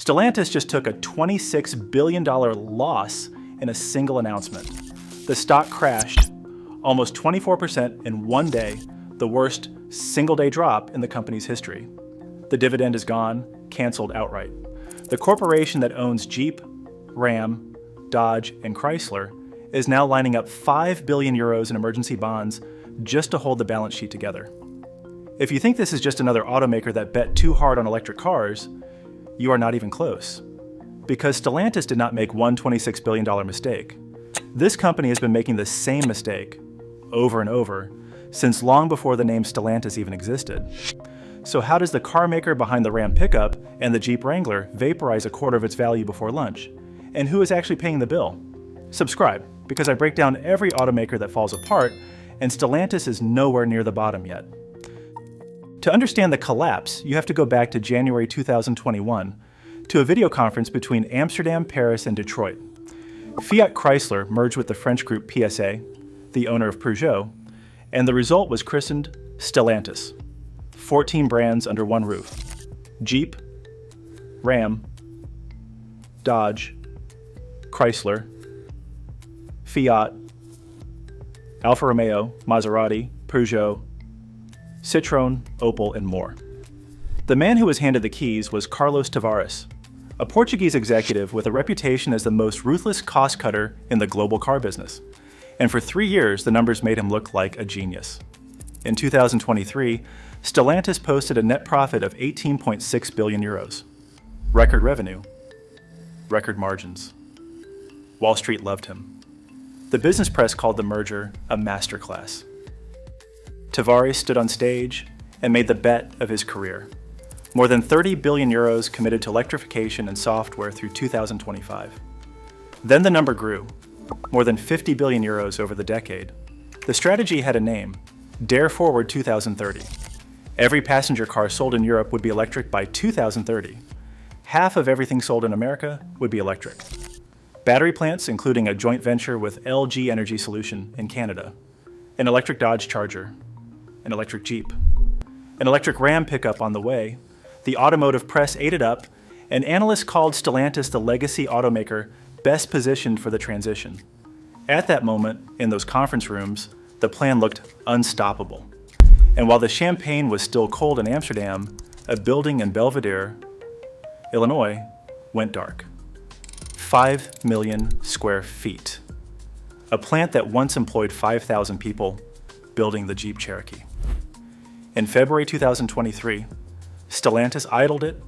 Stellantis just took a $26 billion loss in a single announcement. The stock crashed almost 24% in one day, the worst single-day drop in the company's history. The dividend is gone, canceled outright. The corporation that owns Jeep, Ram, Dodge, and Chrysler is now lining up 5 billion euros in emergency bonds just to hold the balance sheet together. If you think this is just another automaker that bet too hard on electric cars, you are not even close. Because Stellantis did not make one $26 billion mistake. This company has been making the same mistake over and over since long before the name Stellantis even existed. So how does the car maker behind the Ram pickup and the Jeep Wrangler vaporize a quarter of its value before lunch? And who is actually paying the bill? Subscribe, because I break down every automaker that falls apart, and Stellantis is nowhere near the bottom yet. To understand the collapse, you have to go back to January 2021, to a video conference between Amsterdam, Paris, and Detroit. Fiat Chrysler merged with the French group PSA, the owner of Peugeot, and the result was christened Stellantis. 14 brands under one roof. Jeep, Ram, Dodge, Chrysler, Fiat, Alfa Romeo, Maserati, Peugeot, Citroën, Opel, and more. The man who was handed the keys was Carlos Tavares, a Portuguese executive with a reputation as the most ruthless cost cutter in the global car business. And for 3 years, the numbers made him look like a genius. In 2023, Stellantis posted a net profit of 18.6 billion euros. Record revenue, record margins. Wall Street loved him. The business press called the merger a masterclass. Tavares stood on stage and made the bet of his career. More than 30 billion euros committed to electrification and software through 2025. Then the number grew, more than 50 billion euros over the decade. The strategy had a name, Dare Forward 2030. Every passenger car sold in Europe would be electric by 2030. Half of everything sold in America would be electric. Battery plants, including a joint venture with LG Energy Solution in Canada, an electric Dodge Charger, an electric Jeep, an electric Ram pickup on the way. The automotive press ate it up, and analysts called Stellantis the legacy automaker best positioned for the transition. At that moment, in those conference rooms, the plan looked unstoppable. And while the champagne was still cold in Amsterdam, a building in Belvidere, Illinois, went dark. 5 million square feet. A plant that once employed 5,000 people building the Jeep Cherokee. In February 2023, Stellantis idled it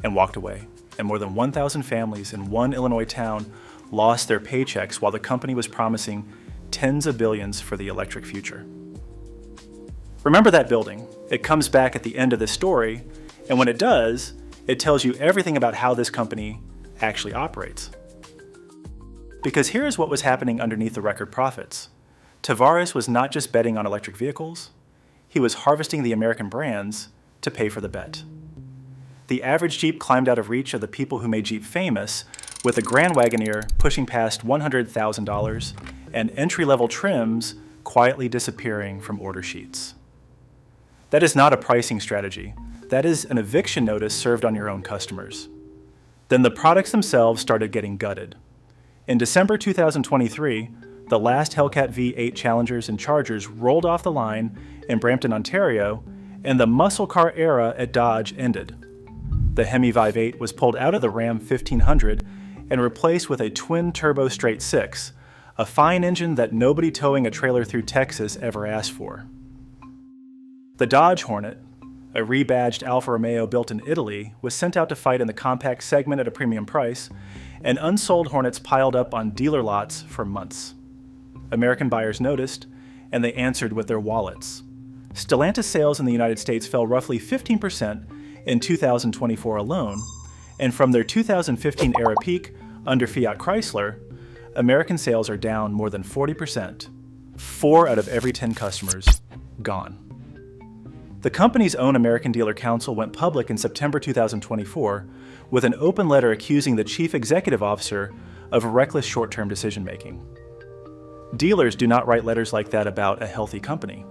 and walked away, and more than 1,000 families in one Illinois town lost their paychecks while the company was promising tens of billions for the electric future. Remember that building. It comes back at the end of this story, and when it does, it tells you everything about how this company actually operates. Because here's what was happening underneath the record profits. Tavares was not just betting on electric vehicles, he was harvesting the American brands to pay for the bet. The average Jeep climbed out of reach of the people who made Jeep famous, with a Grand Wagoneer pushing past $100,000 and entry-level trims quietly disappearing from order sheets. That is not a pricing strategy. That is an eviction notice served on your own customers. Then the products themselves started getting gutted. In December 2023, the last Hellcat V8 Challengers and Chargers rolled off the line in Brampton, Ontario, and the muscle car era at Dodge ended. The Hemi Vive 8 was pulled out of the Ram 1500 and replaced with a twin-turbo straight six, a fine engine that nobody towing a trailer through Texas ever asked for. The Dodge Hornet, a rebadged Alfa Romeo built in Italy, was sent out to fight in the compact segment at a premium price, and unsold Hornets piled up on dealer lots for months. American buyers noticed, and they answered with their wallets. Stellantis sales in the United States fell roughly 15% in 2024 alone, and from their 2015 era peak under Fiat Chrysler, American sales are down more than 40%. 4 out of every 10 customers gone. The company's own American Dealer Council went public in September 2024 with an open letter accusing the chief executive officer of reckless short-term decision-making. Dealers do not write letters like that about a healthy company.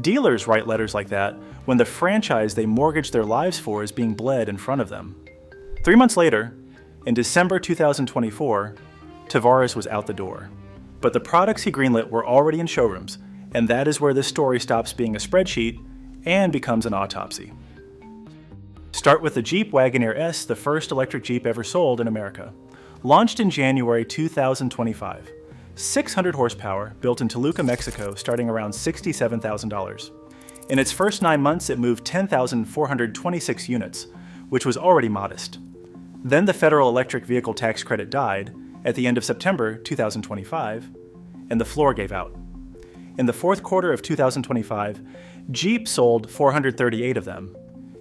Dealers write letters like that when the franchise they mortgage their lives for is being bled in front of them. 3 months later, in December 2024, Tavares was out the door. But the products he greenlit were already in showrooms, and that is where this story stops being a spreadsheet and becomes an autopsy. Start with the Jeep Wagoneer S, the first electric Jeep ever sold in America. Launched in January 2025. 600 horsepower, built in Toluca, Mexico, starting around $67,000. In its first 9 months, it moved 10,426 units, which was already modest. Then the federal electric vehicle tax credit died at the end of September 2025, and the floor gave out. In the fourth quarter of 2025, Jeep sold 438 of them.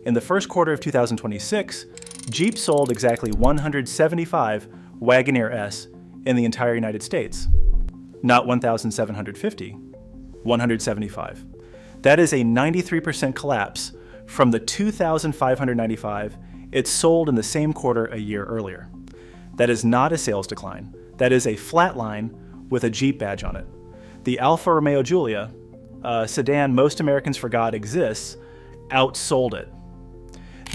In the first quarter of 2026, Jeep sold exactly 175 Wagoneer S in the entire United States. Not 1,750, 175. That is a 93% collapse from the 2,595 it sold in the same quarter a year earlier. That is not a sales decline. That is a flat line with a Jeep badge on it. The Alfa Romeo Giulia, a sedan most Americans forgot exists, outsold it.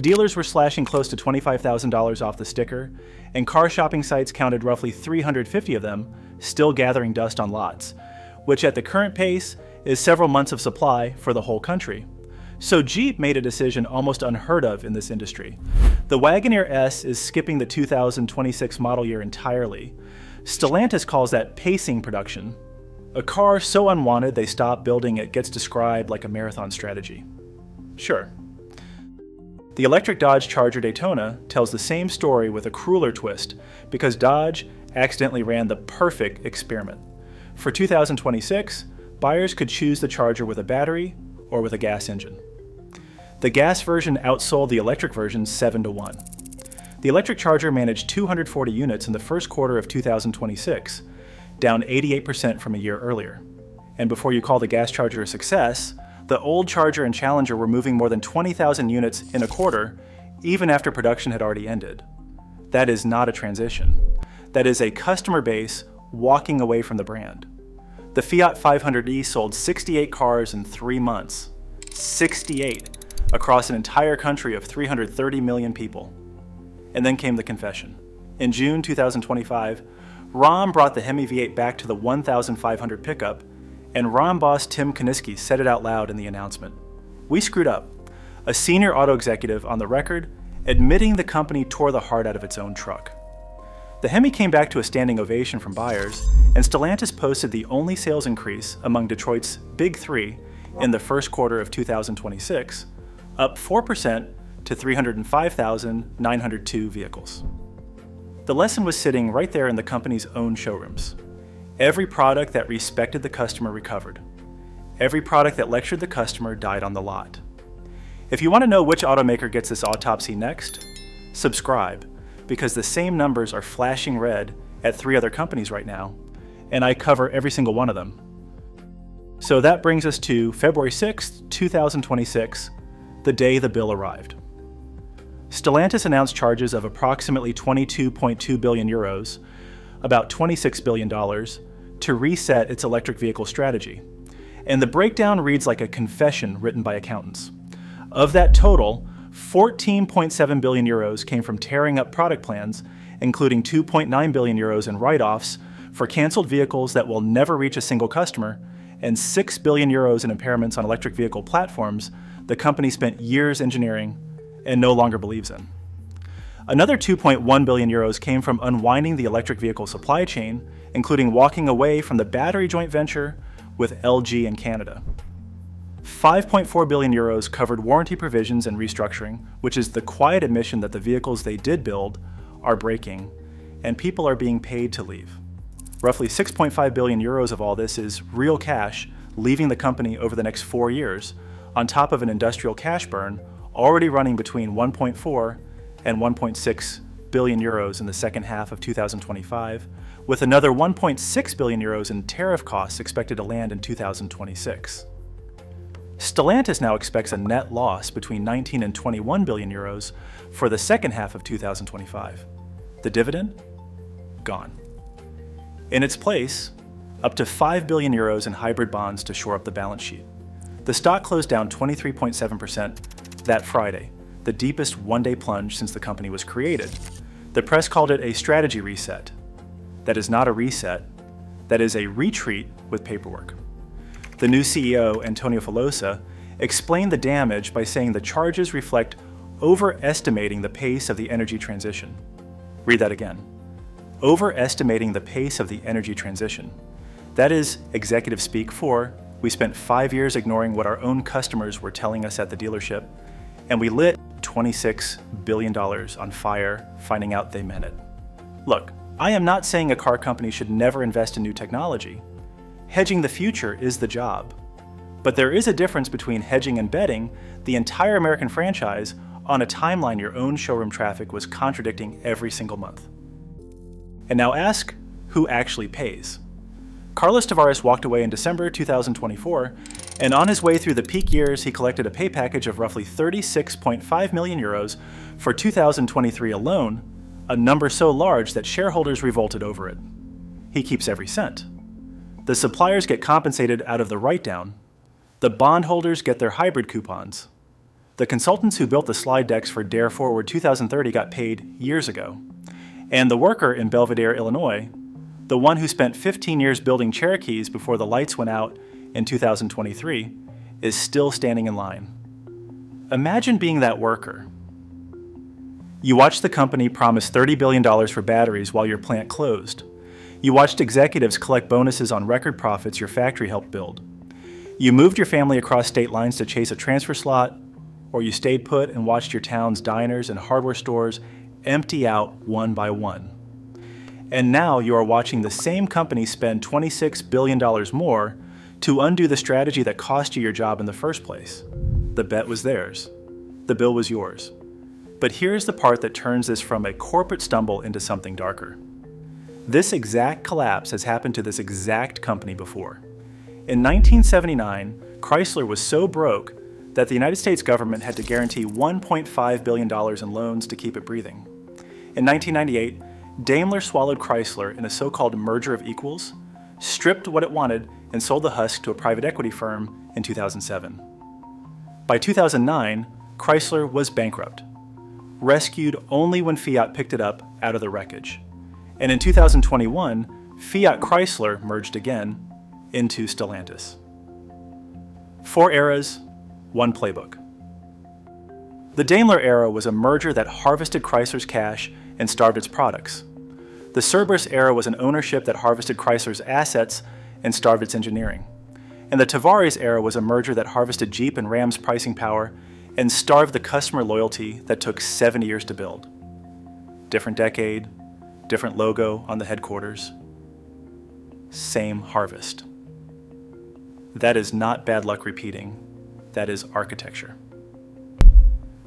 Dealers were slashing close to $25,000 off the sticker, and car shopping sites counted roughly 350 of them still gathering dust on lots, which at the current pace is several months of supply for the whole country. So Jeep made a decision almost unheard of in this industry. The Wagoneer S is skipping the 2026 model year entirely. Stellantis calls that pacing production. A car so unwanted they stop building it gets described like a marathon strategy. Sure. The electric Dodge Charger Daytona tells the same story with a crueler twist because Dodge accidentally ran the perfect experiment. For 2026, buyers could choose the Charger with a battery or with a gas engine. The gas version outsold the electric version 7-1. The electric Charger managed 240 units in the first quarter of 2026, down 88% from a year earlier. And before you call the gas Charger a success, the old Charger and Challenger were moving more than 20,000 units in a quarter, even after production had already ended. That is not a transition. That is a customer base walking away from the brand. The Fiat 500e sold 68 cars in 3 months. 68! Across an entire country of 330 million people. And then came the confession. In June 2025, Rom brought the Hemi V8 back to the 1,500 pickup, and Rom boss Tim Kuniski said it out loud in the announcement. We screwed up. A senior auto executive on the record admitting the company tore the heart out of its own truck. The Hemi came back to a standing ovation from buyers, and Stellantis posted the only sales increase among Detroit's Big Three in the first quarter of 2026, up 4% to 305,902 vehicles. The lesson was sitting right there in the company's own showrooms. Every product that respected the customer recovered. Every product that lectured the customer died on the lot. If you want to know which automaker gets this autopsy next, subscribe, because the same numbers are flashing red at 3 other companies right now, and I cover every single one of them. So that brings us to February 6th, 2026, the day the bill arrived. Stellantis announced charges of approximately 22.2 billion euros, about $26 billion, to reset its electric vehicle strategy. And the breakdown reads like a confession written by accountants. Of that total, 14.7 billion euros came from tearing up product plans, including 2.9 billion euros in write-offs for canceled vehicles that will never reach a single customer, and 6 billion euros in impairments on electric vehicle platforms the company spent years engineering and no longer believes in. Another 2.1 billion euros came from unwinding the electric vehicle supply chain, including walking away from the battery joint venture with LG in Canada. 5.4 billion euros covered warranty provisions and restructuring, which is the quiet admission that the vehicles they did build are breaking, and people are being paid to leave. Roughly 6.5 billion euros of all this is real cash leaving the company over the next 4 years, on top of an industrial cash burn already running between 1.4 and 1.6 billion euros in the second half of 2025, with another 1.6 billion euros in tariff costs expected to land in 2026. Stellantis now expects a net loss between 19 and 21 billion euros for the second half of 2025. The dividend? Gone. In its place, up to 5 billion euros in hybrid bonds to shore up the balance sheet. The stock closed down 23.7% that Friday, the deepest one-day plunge since the company was created. The press called it a strategy reset. That is not a reset. That is a retreat with paperwork. The new CEO, Antonio Filosa, explained the damage by saying the charges reflect overestimating the pace of the energy transition. Read that again. Overestimating the pace of the energy transition. That is executive speak for, we spent 5 years ignoring what our own customers were telling us at the dealership, and we lit $26 billion on fire, finding out they meant it. Look, I am not saying a car company should never invest in new technology. Hedging the future is the job. But there is a difference between hedging and betting the entire American franchise on a timeline your own showroom traffic was contradicting every single month. And now ask who actually pays. Carlos Tavares walked away in December 2024, and on his way through the peak years, he collected a pay package of roughly 36.5 million euros for 2023 alone, a number so large that shareholders revolted over it. He keeps every cent. The suppliers get compensated out of the write-down. The bondholders get their hybrid coupons. The consultants who built the slide decks for Dare Forward 2030 got paid years ago. And the worker in Belvidere, Illinois, the one who spent 15 years building Cherokees before the lights went out in 2023, is still standing in line. Imagine being that worker. You watched the company promise $30 billion for batteries while your plant closed. You watched executives collect bonuses on record profits your factory helped build. You moved your family across state lines to chase a transfer slot, or you stayed put and watched your town's diners and hardware stores empty out one by one. And now you are watching the same company spend $26 billion more to undo the strategy that cost you your job in the first place. The bet was theirs. The bill was yours. But here's the part that turns this from a corporate stumble into something darker. This exact collapse has happened to this exact company before. In 1979, Chrysler was so broke that the United States government had to guarantee $1.5 billion in loans to keep it breathing. In 1998, Daimler swallowed Chrysler in a so-called merger of equals, stripped what it wanted, and sold the husk to a private equity firm in 2007. By 2009, Chrysler was bankrupt, rescued only when Fiat picked it up out of the wreckage. And in 2021, Fiat Chrysler merged again into Stellantis. 4 eras, 1 playbook. The Daimler era was a merger that harvested Chrysler's cash and starved its products. The Cerberus era was an ownership that harvested Chrysler's assets and starved its engineering. And the Tavares era was a merger that harvested Jeep and Ram's pricing power and starved the customer loyalty that took 70 years to build. Different decade, different logo on the headquarters, same harvest. That is not bad luck repeating, that is architecture.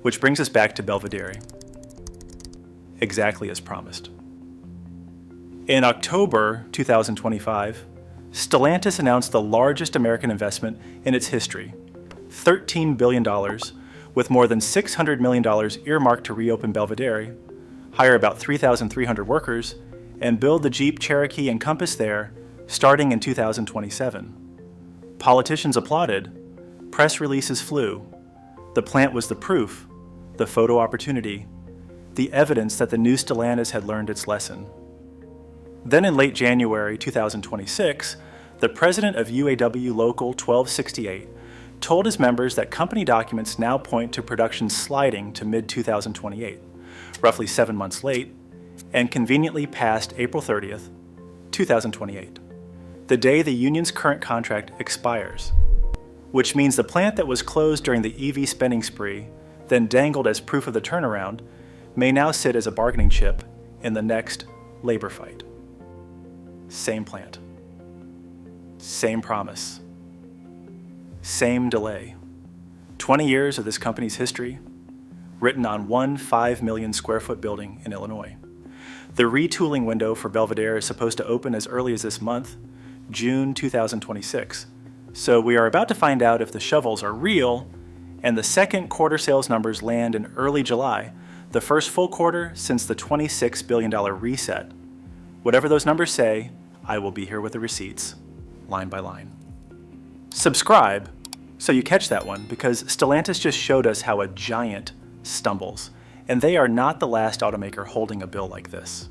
Which brings us back to Belvidere, exactly as promised. In October 2025, Stellantis announced the largest American investment in its history, $13 billion, with more than $600 million earmarked to reopen Belvidere, hire about 3,300 workers, and build the Jeep Cherokee and Compass there, starting in 2027. Politicians applauded, press releases flew. The plant was the proof, the photo opportunity, the evidence that the new Stellantis had learned its lesson. Then in late January 2026, the president of UAW Local 1268 told his members that company documents now point to production sliding to mid-2028, roughly 7 months late, and conveniently past April 30th, 2028, the day the union's current contract expires, which means the plant that was closed during the EV spending spree, then dangled as proof of the turnaround, may now sit as a bargaining chip in the next labor fight. Same plant. Same promise. Same delay. 20 years of this company's history, written on one 5 million square foot building in Illinois. The retooling window for Belvidere is supposed to open as early as this month, June 2026. So we are about to find out if the shovels are real, and the second quarter sales numbers land in early July, the first full quarter since the $26 billion reset. Whatever those numbers say, I will be here with the receipts, line by line. Subscribe so you catch that one, because Stellantis just showed us how a giant stumbles. And they are not the last automaker holding a bill like this.